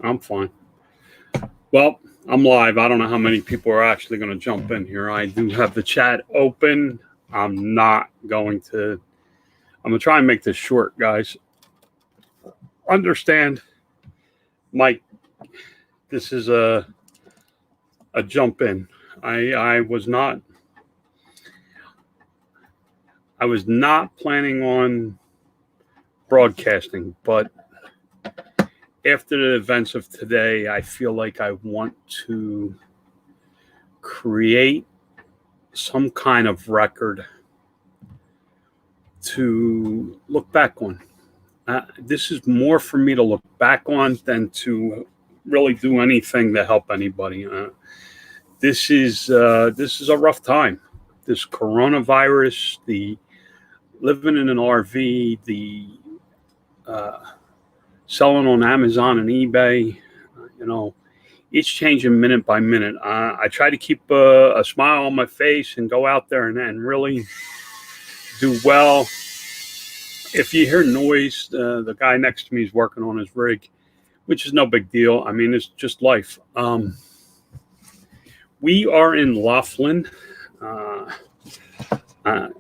I'm fine. Well, I'm live. I don't know how many people are actually going to jump in here. I do have the chat open. I'm not going to. I'm going to try and make this short, guys. Understand, Mike. This is a jump in. I was not planning on broadcasting, but after the events of today, I feel like I want to create some kind of record to look back on. This is more for me to look back on than to really do anything to help anybody. This is a rough time. This coronavirus, the living in an RV, the selling on Amazon and eBay, it's changing minute by minute. I try to keep a smile on my face and go out there and really do well. If you hear noise, the guy next to me is working on his rig, which is no big deal. I mean, it's just life. We are in Laughlin. I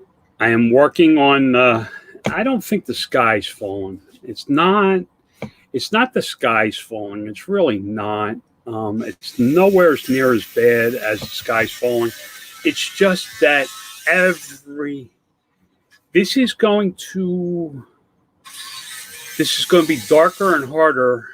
am working on. I don't think the sky's falling. It's not the sky's falling. It's really not. It's nowhere near as bad as the sky's falling. It's just that this is going to be darker and harder.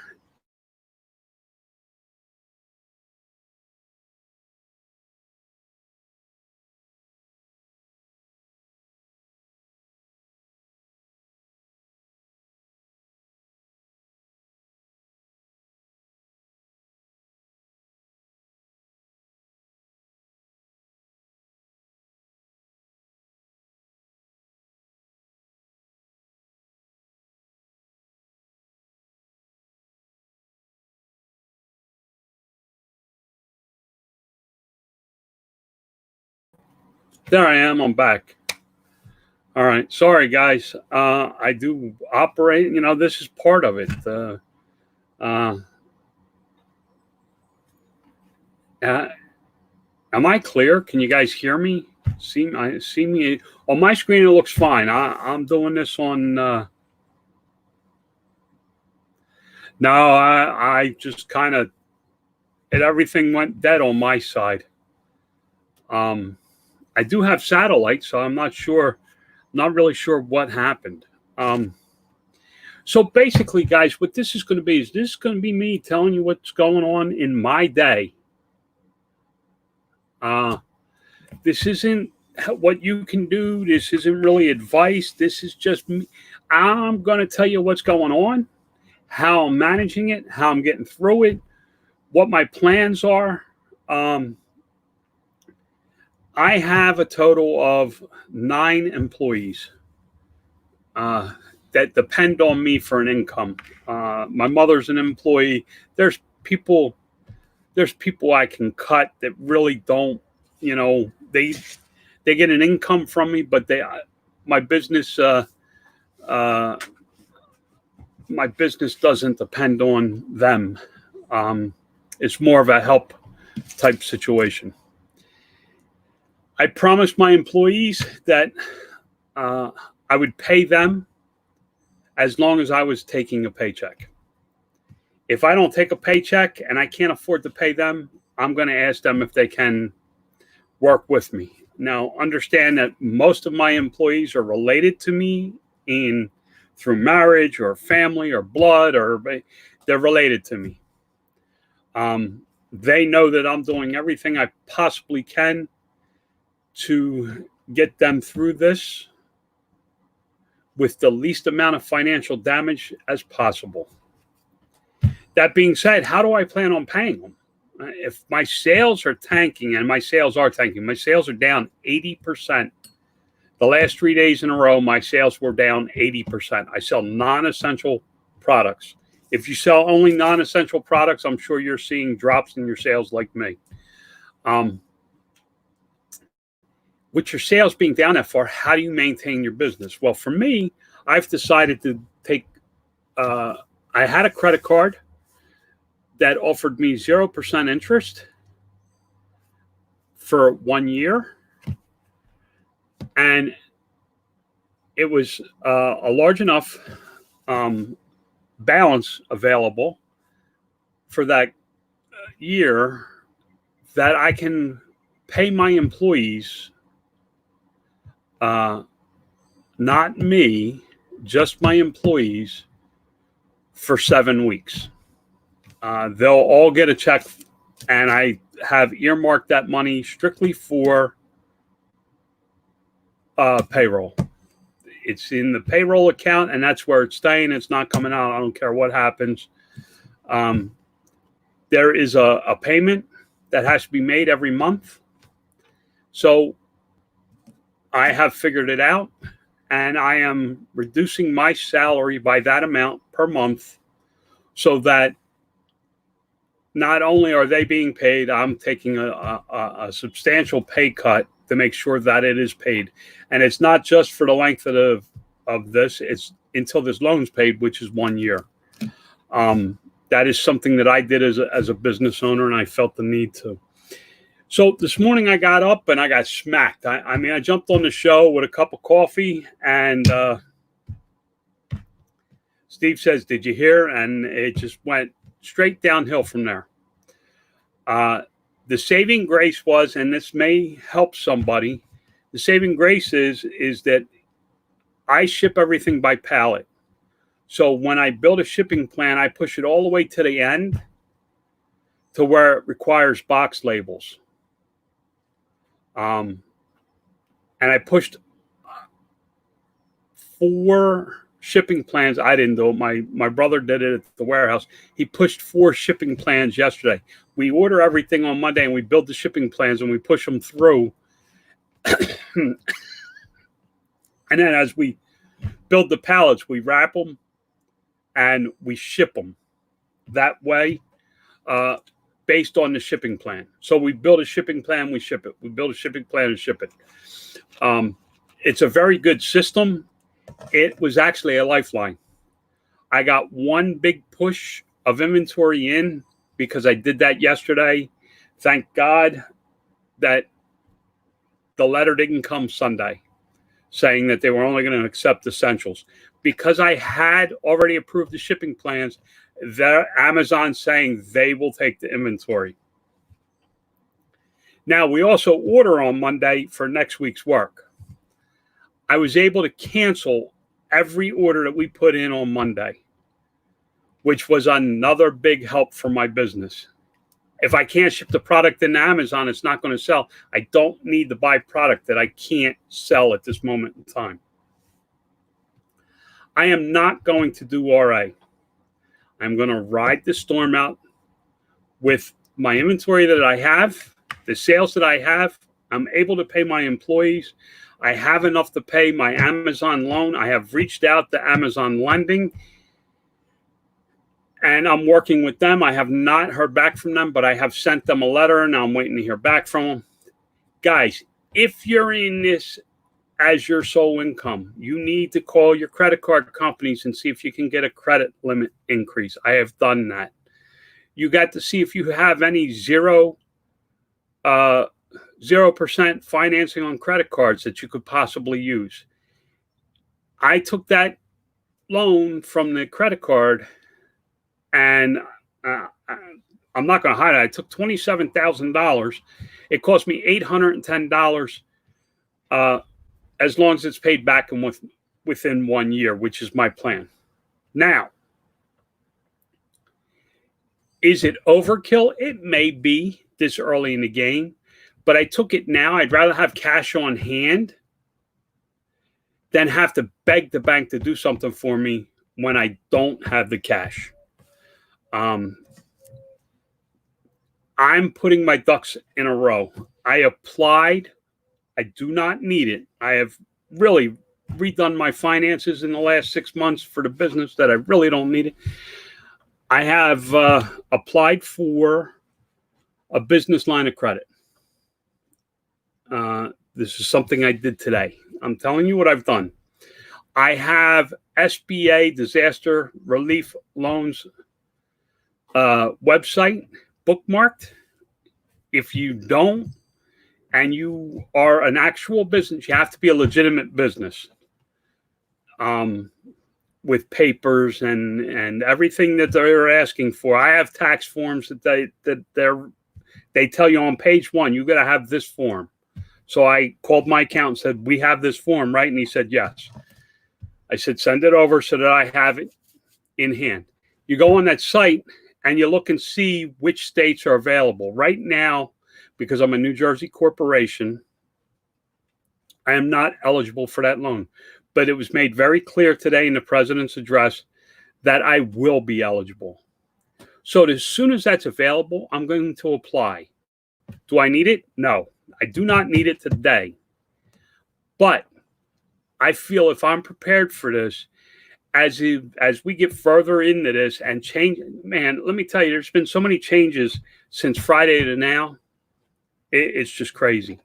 There I am. I'm back. All right. Sorry, guys. I do operate. This is part of it. Am I clear? Can you guys hear me? See me on my screen. It looks fine. I'm doing this on. No, I just kind of. Everything went dead on my side. I do have satellite, so I'm not really sure what happened. So basically, guys, what this is going to be is me telling you what's going on in my day. This isn't what you can do. This isn't really advice. This is just me. I'm going to tell you what's going on, how I'm managing it, how I'm getting through it, what my plans are. I have a total of 9 employees that depend on me for an income. My mother's an employee. There's people I can cut that really don't. They get an income from me, but my business doesn't depend on them. It's more of a help type situation. I promised my employees that I would pay them as long as I was taking a paycheck. If I don't take a paycheck and I can't afford to pay them, I'm going to ask them if they can work with me. Now, understand that most of my employees are related to me through marriage or family or blood, or they're related to me. They know that I'm doing everything I possibly can to get them through this with the least amount of financial damage as possible. That being said, how do I plan on paying them? If my sales are tanking, and my sales are tanking, my sales are down 80%. The last 3 days in a row, my sales were down 80%. I sell non-essential products. If you sell only non-essential products, I'm sure you're seeing drops in your sales like me. With your sales being down that far, how do you maintain your business? Well, for me, I've decided to take I had a credit card that offered me 0% interest for 1 year. And it was a large enough balance available for that year that I can pay my employees, not me, just my employees, for 7 weeks. They'll all get a check, and I have earmarked that money strictly for payroll. It's in the payroll account, and that's where it's staying. It's not coming out. I don't care what happens. There is a payment that has to be made every month. So I have figured it out, and I am reducing my salary by that amount per month so that not only are they being paid, I'm taking a substantial pay cut to make sure that it is paid. And it's not just for the length of this, it's until this loan's paid, which is 1 year. That is something that I did as a business owner, and I felt the need to. So this morning I got up and I got smacked. I jumped on the show with a cup of coffee, and Steve says, "Did you hear?" And it just went straight downhill from there. The saving grace was, and this may help somebody, the saving grace is that I ship everything by pallet. So when I build a shipping plan, I push it all the way to the end to where it requires box labels. And I pushed 4 shipping plans. I didn't do it. My brother did it at the warehouse. He pushed 4 shipping plans yesterday. We order everything on Monday, and we build the shipping plans, and we push them through. And then as we build the pallets, we wrap them and we ship them that way, based on the shipping plan. So we build a shipping plan, we ship it. We build a shipping plan and ship it. It's a very good system. It was actually a lifeline. I got one big push of inventory in because I did that yesterday. Thank God that the letter didn't come Sunday saying that they were only going to accept essentials. Because I had already approved the shipping plans, Amazon saying they will take the inventory. Now, we also order on Monday for next week's work. I was able to cancel every order that we put in on Monday, which was another big help for my business. If I can't ship the product into Amazon, it's not going to sell. I don't need to buy product that I can't sell at this moment in time. I am not going to do RA. I'm going to ride the storm out with my inventory that I have, the sales that I have. I'm able to pay my employees. I have enough to pay my Amazon loan. I have reached out to Amazon Lending, and I'm working with them. I have not heard back from them, but I have sent them a letter, and I'm waiting to hear back from them. Guys, if you're in this as your sole income, you need to call your credit card companies and see if you can get a credit limit increase. I have done that. You got to see if you have any 0% financing on credit cards that you could possibly use. I took that loan from the credit card, and I'm not going to hide it. I took $27,000. It cost me $810 as long as it's paid back within 1 year, which is my plan. Now, is it overkill? It may be this early in the game, but I took it now. I'd rather have cash on hand than have to beg the bank to do something for me when I don't have the cash. I'm putting my ducks in a row. I applied. I do not need it. I have really redone my finances in the last 6 months for the business that I really don't need it. I have applied for a business line of credit. This is something I did today. I'm telling you what I've done. I have SBA disaster relief loans website bookmarked. If you don't, and you are an actual business, you have to be a legitimate business with papers and everything that they're asking for. I have tax forms that they tell you on page 1, you got to have this form. So I called my accountant and said, we have this form, right? And he said, yes. I said, send it over so that I have it in hand. You go on that site and you look and see which states are available. Right now, because I'm a New Jersey corporation, I am not eligible for that loan. But it was made very clear today in the president's address that I will be eligible. So as soon as that's available, I'm going to apply. Do I need it? No, I do not need it today. But I feel if I'm prepared for this, as we get further into this and change, man, let me tell you, there's been so many changes since Friday to now. It's just crazy.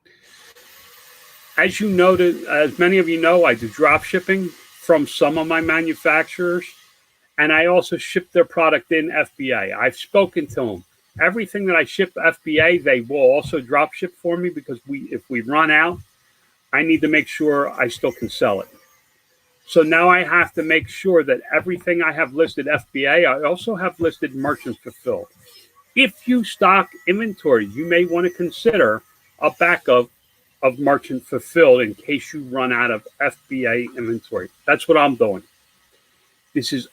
As you noted, as many of you know, I do drop shipping from some of my manufacturers, and I also ship their product in FBA. I've spoken to them. Everything that I ship FBA, they will also drop ship for me, because if we run out, I need to make sure I still can sell it. So now I have to make sure that everything I have listed FBA, I also have listed merchant fulfilled. If you stock inventory, you may want to consider a backup of merchant fulfilled in case you run out of FBA inventory. That's what I'm doing. This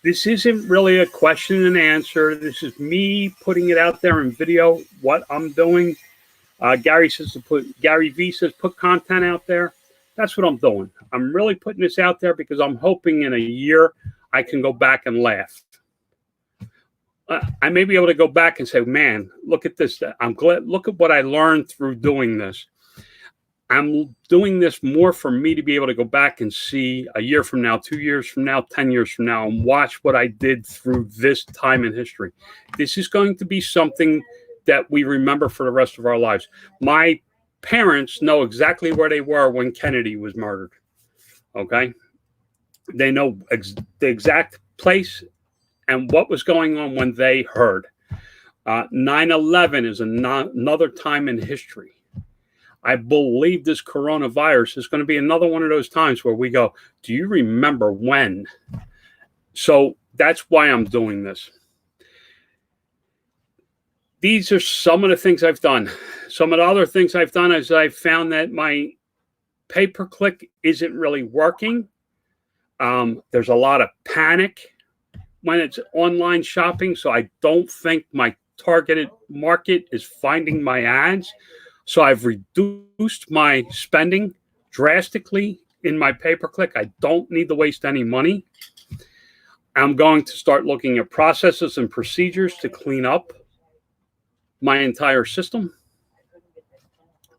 isn't really a question and answer. This is me putting it out there in video, what I'm doing. Gary V says put content out there. That's what I'm doing. I'm really putting this out there because I'm hoping in a year I can go back and laugh. I may be able to go back and say, man, look at this. I'm glad. Look at what I learned through doing this. I'm doing this more for me to be able to go back and see a year from now, 2 years from now, 10 years from now, and watch what I did through this time in history. This is going to be something that we remember for the rest of our lives. My parents know exactly where they were when Kennedy was murdered. Okay? They know the exact place and what was going on when they heard. 9/11 is another time in history. I believe this coronavirus is going to be another one of those times where we go, do you remember when? So that's why I'm doing this. These are some of the things I've done. Some of the other things I've done is I've found that my pay-per-click isn't really working. There's a lot of panic when it's online shopping, so I don't think my targeted market is finding my ads. So I've reduced my spending drastically in my pay-per-click. I don't need to waste any money. I'm going to start looking at processes and procedures to clean up my entire system.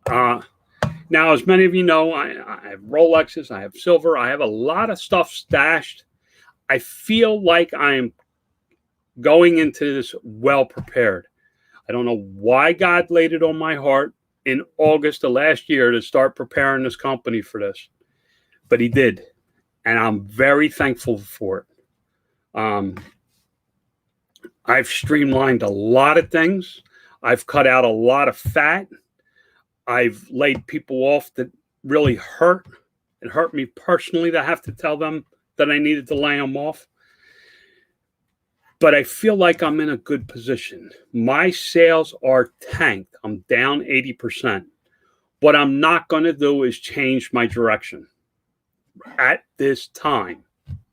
Now, as many of you know, I have Rolexes, I have silver, I have a lot of stuff stashed. I feel like I'm going into this well prepared. I don't know why God laid it on my heart in August of last year to start preparing this company for this, but he did, and I'm very thankful for it. I've streamlined a lot of things. I've cut out a lot of fat. I've laid people off that really hurt. It hurt me personally to have to tell them that I needed to lay them off. But I feel like I'm in a good position. My sales are tanked. I'm down 80%. What I'm not going to do is change my direction at this time.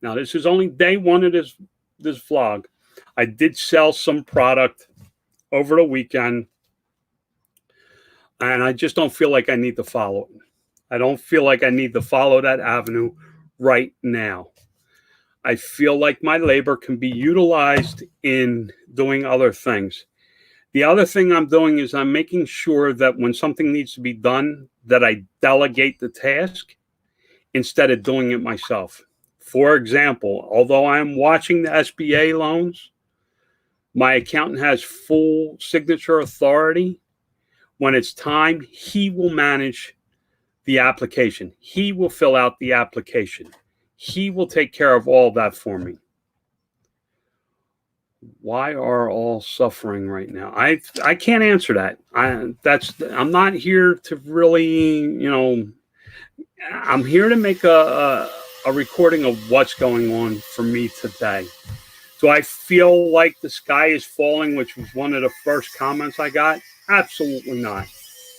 Now, this is only day one of this vlog. I did sell some product over the weekend, and I just don't feel like I need to follow it. I don't feel like I need to follow that avenue right now. I feel like my labor can be utilized in doing other things. The other thing I'm doing is I'm making sure that when something needs to be done, that I delegate the task instead of doing it myself. For example, although I'm watching the SBA loans, my accountant has full signature authority. When it's time, he will manage the application. He will fill out the application. He will take care of all that for me. Why are all suffering right now? I can't answer that. I'm not here to really, I'm here to make a recording of what's going on for me today. Do I feel like the sky is falling, which was one of the first comments I got? Absolutely not.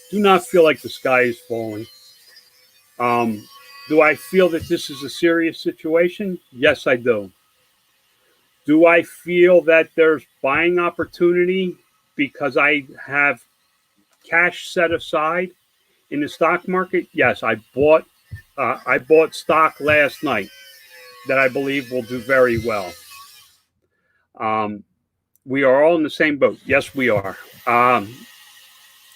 Do not feel like the sky is falling. Do I feel that this is a serious situation? Yes, I do. Do I feel that there's buying opportunity because I have cash set aside in the stock market? Yes, I bought stock last night that I believe will do very well. We are all in the same boat. Yes, we are.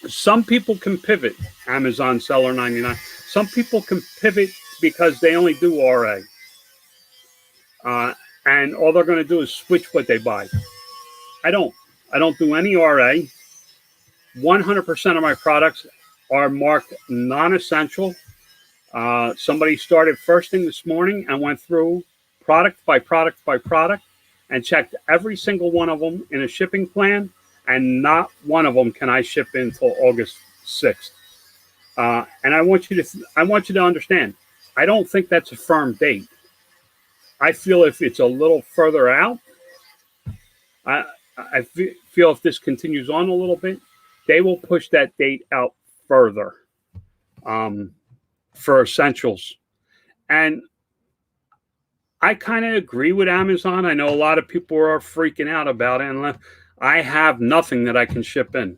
Some people can pivot. Amazon Seller 99. Some people can pivot because they only do RA. And all they're going to do is switch what they buy. I don't do any RA. 100% of my products are marked non-essential. Somebody started first thing this morning and went through product by product by product and checked every single one of them in a shipping plan, and not one of them can I ship until August 6th. And I want you to understand, I don't think that's a firm date. I feel if it's a little further out, I feel if this continues on a little bit, they will push that date out further for essentials. And I kind of agree with Amazon. I know a lot of people are freaking out about it, and I have nothing that I can ship in.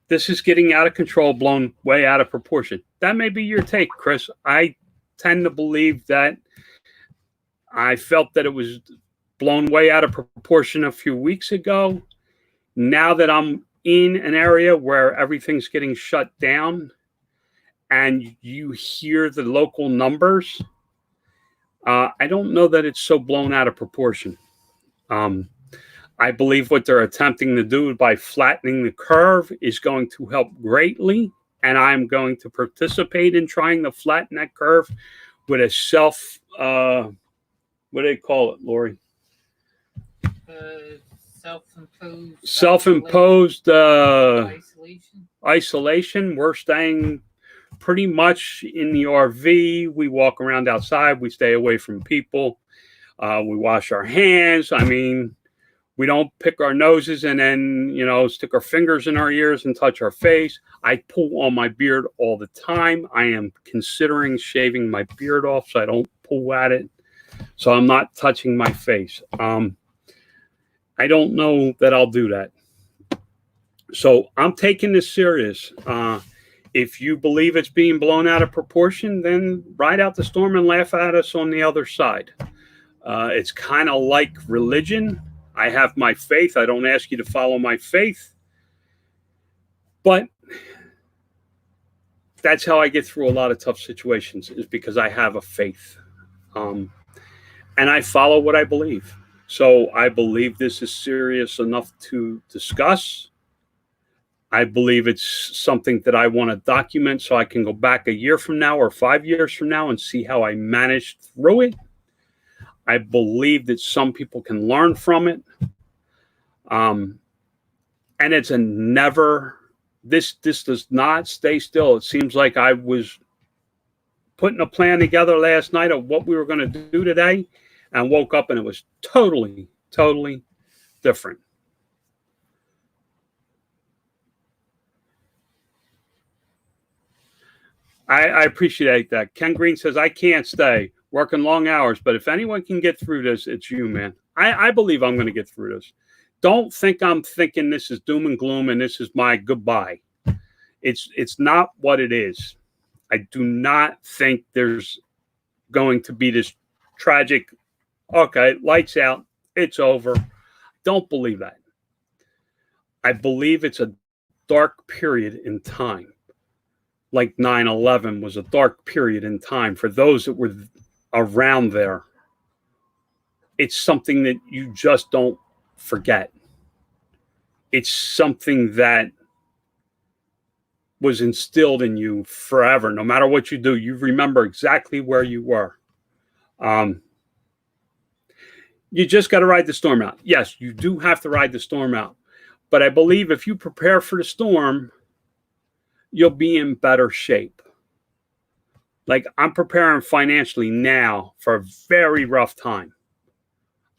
This is getting out of control, blown way out of proportion. That may be your take, Chris. I tend to believe that I felt that it was blown way out of proportion a few weeks ago. Now that I'm in an area where everything's getting shut down and you hear the local numbers, I don't know that it's so blown out of proportion. I believe what they're attempting to do by flattening the curve is going to help greatly, and I'm going to participate in trying to flatten that curve with a what do they call it, Lori? Self-imposed isolation. We're staying pretty much in the RV. We walk around outside. We stay away from people. We wash our hands. I mean, we don't pick our noses and then, stick our fingers in our ears and touch our face. I pull on my beard all the time. I am considering shaving my beard off so I don't pull at it. So I'm not touching my face. I don't know that I'll do that. So I'm taking this serious. If you believe it's being blown out of proportion, then ride out the storm and laugh at us on the other side. It's kind of like religion. I have my faith. I don't ask you to follow my faith. But that's how I get through a lot of tough situations, is because I have a faith. And I follow what I believe. So I believe this is serious enough to discuss. I believe it's something that I want to document so I can go back a year from now or 5 years from now and see how I managed through it. I believe that some people can learn from it. And it's a never, this does not stay still. It seems like I was putting a plan together last night of what we were going to do today and woke up and it was totally different. I appreciate that. Ken Green says, I can't stay working long hours, but if anyone can get through this, it's you, man. I believe I'm going to get through this. Don't think I'm thinking this is doom and gloom and this is my goodbye. It's not what it is. I do not think there's going to be this tragic, okay, lights out, it's over. Don't believe that. I believe it's a dark period in time. Like 9/11 was a dark period in time for those that were around there. It's something that you just don't forget. It's something that was instilled in you forever. No matter what you do, you remember exactly where you were. You just got to ride the storm out. Yes, you do have to ride the storm out. But I believe if you prepare for the storm, you'll be in better shape. Like, I'm preparing financially now for a very rough time.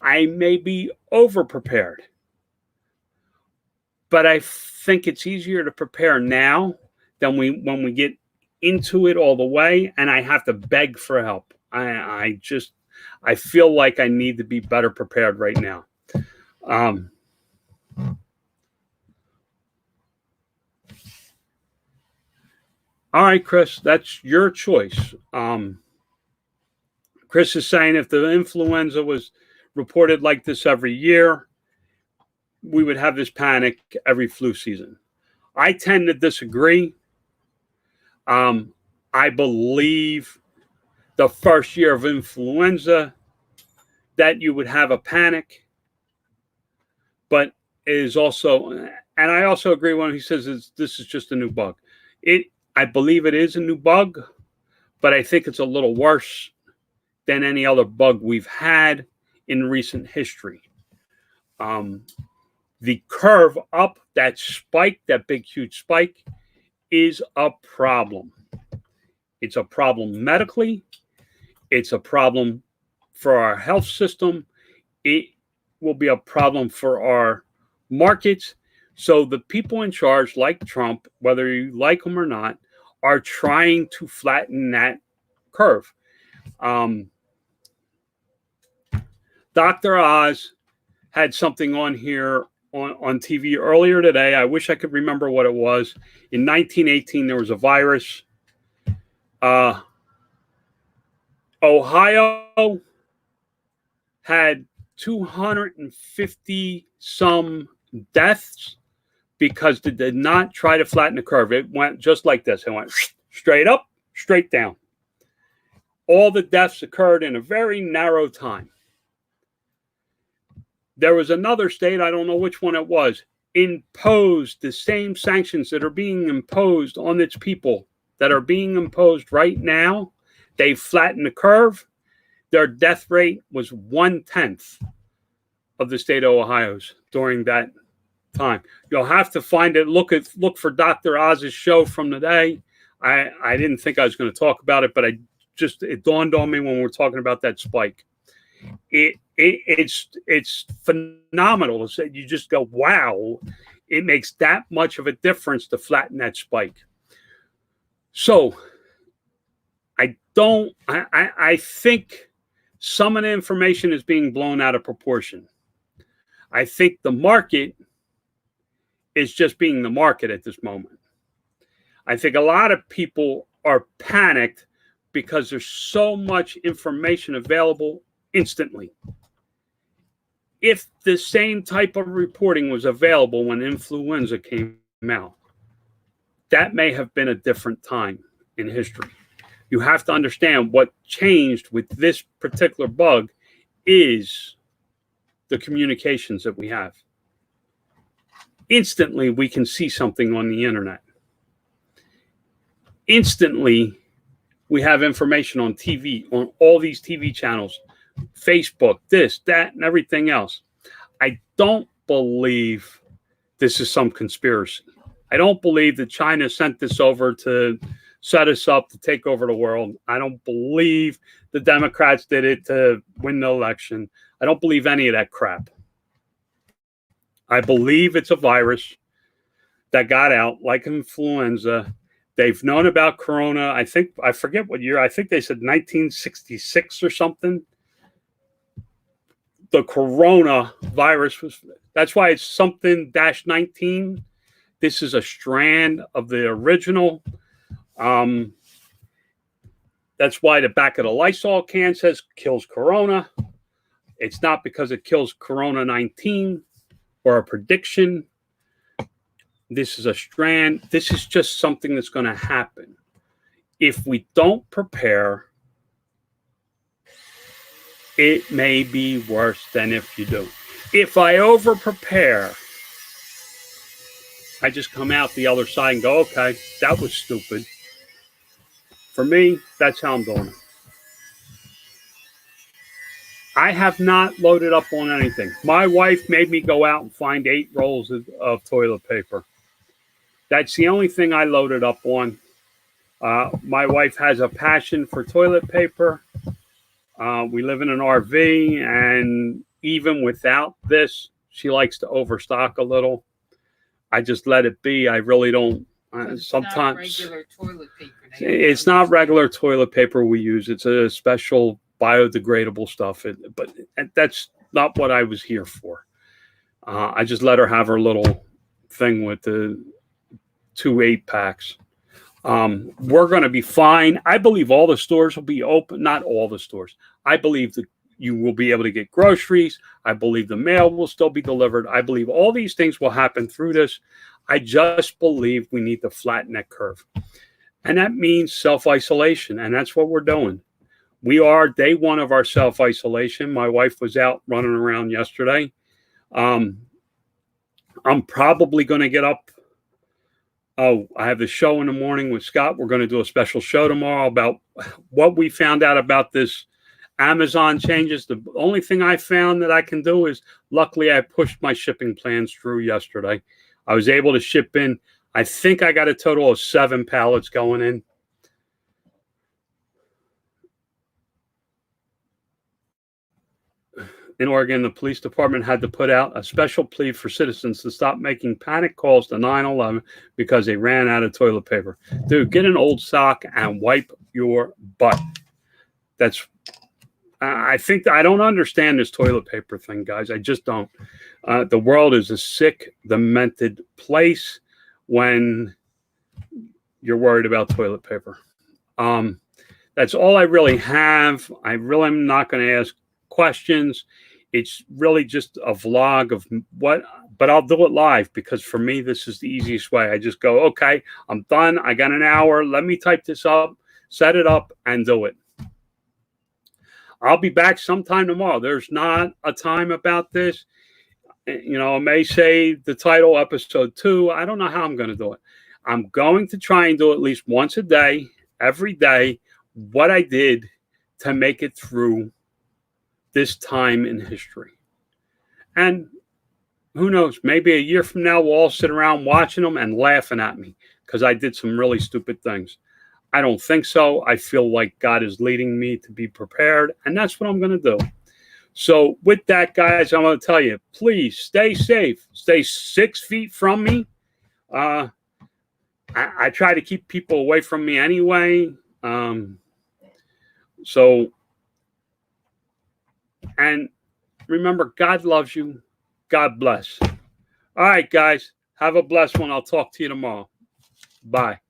I may be over prepared, but I think it's easier to prepare now than when we get into it all the way and I have to beg for help. I feel like I need to be better prepared right now. All right, Chris, that's your choice. Chris is saying if the influenza was reported like this every year, we would have this panic every flu season. I tend to disagree. I believe the first year of influenza that you would have a panic, but it is also, and I also agree when he says this is just a new bug. I believe it is a new bug, but I think it's a little worse than any other bug we've had in recent history. The curve up, that spike, that big, huge spike, is a problem. It's a problem medically. It's a problem for our health system. It will be a problem for our markets. So the people in charge, like Trump, whether you like them or not, are trying to flatten that curve. Dr. Oz had something on here on TV earlier today. I wish I could remember what it was. In 1918, there was a virus. Ohio had 250 some deaths because they did not try to flatten the curve. It went just like this. It went straight up, straight down. All the deaths occurred in a very narrow time. There was another state, I don't know which one it was, imposed the same sanctions that are being imposed on its people that are being imposed right now. They flattened the curve. Their death rate was 1/10 of the state of Ohio's during that time. You'll have to find it. Look for Dr. Oz's show from today. I didn't think I was going to talk about it, but it dawned on me when we were talking about that spike. It's phenomenal. You just go, wow, it makes that much of a difference to flatten that spike. So I think some of the information is being blown out of proportion. I think the market is just being the market at this moment. I think a lot of people are panicked because there's so much information available instantly. If the same type of reporting was available when influenza came out, that may have been a different time in history. You have to understand what changed with this particular bug is the communications that we have. Instantly, we can see something on the internet. Instantly, we have information on TV, on all these TV channels, Facebook, this, that, and everything else. I don't believe this is some conspiracy. I don't believe that China sent this over to set us up to take over the world. I don't believe the Democrats did it to win the election. I don't believe any of that crap. I believe it's a virus that got out like influenza. They've known about Corona. I forget what year. I think they said 1966 or something. The Corona virus that's why it's something -19. This is a strand of the original. That's why the back of the Lysol can says kills Corona. It's not because it kills Corona 19 or a prediction. This is a strand. This is just something that's going to happen. If we don't prepare, it may be worse than if you do. If I over prepare, I just come out the other side and go, okay, that was stupid. For me, that's how I'm doing it. I have not loaded up on anything. My wife made me go out and find 8 rolls of toilet paper. That's the only thing I loaded up on. My wife has a passion for toilet paper. We live in an RV, and even without this, she likes to overstock a little. I just let it be. I really don't. Sometimes not regular toilet paper. It's not regular toilet paper we use. It's a special biodegradable stuff. But that's not what I was here for. I just let her have her little thing with the 2 8-packs. We're going to be fine. I believe all the stores will be open. Not all the stores. I believe that you will be able to get groceries. I believe the mail will still be delivered. I believe all these things will happen through this. I just believe we need to flatten that curve. And that means self-isolation. And that's what we're doing. We are day 1 of our self-isolation. My wife was out running around yesterday. I'm probably going to get up. Oh, I have the show in the morning with Scott. We're going to do a special show tomorrow about what we found out about this Amazon changes. The only thing I found that I can do is, luckily, I pushed my shipping plans through yesterday. I was able to ship in. I think I got a total of 7 pallets going in. In Oregon, the police department had to put out a special plea for citizens to stop making panic calls to 911 because they ran out of toilet paper. Dude, get an old sock and wipe your butt. That's, I think, I don't understand this toilet paper thing, guys. I just don't. The world is a sick, demented place when you're worried about toilet paper. That's all I really have. I really am not going to ask questions. It's really just a vlog of what, but I'll do it live because for me, this is the easiest way. I just go, okay, I'm done. I got an hour. Let me type this up, set it up, and do it. I'll be back sometime tomorrow. There's not a time about this. You know, I may say the title, episode 2. I don't know how I'm going to do it. I'm going to try and do at least once a day, every day, what I did to make it through this time in history. And who knows, maybe a year from now, we'll all sit around watching them and laughing at me because I did some really stupid things. I don't think so. I feel like God is leading me to be prepared, and that's what I'm going to do. So with that, guys, I'm going to tell you, please stay safe. Stay 6 feet from me. I try to keep people away from me anyway. And remember, God loves you. God bless. All right, guys. Have a blessed one. I'll talk to you tomorrow. Bye.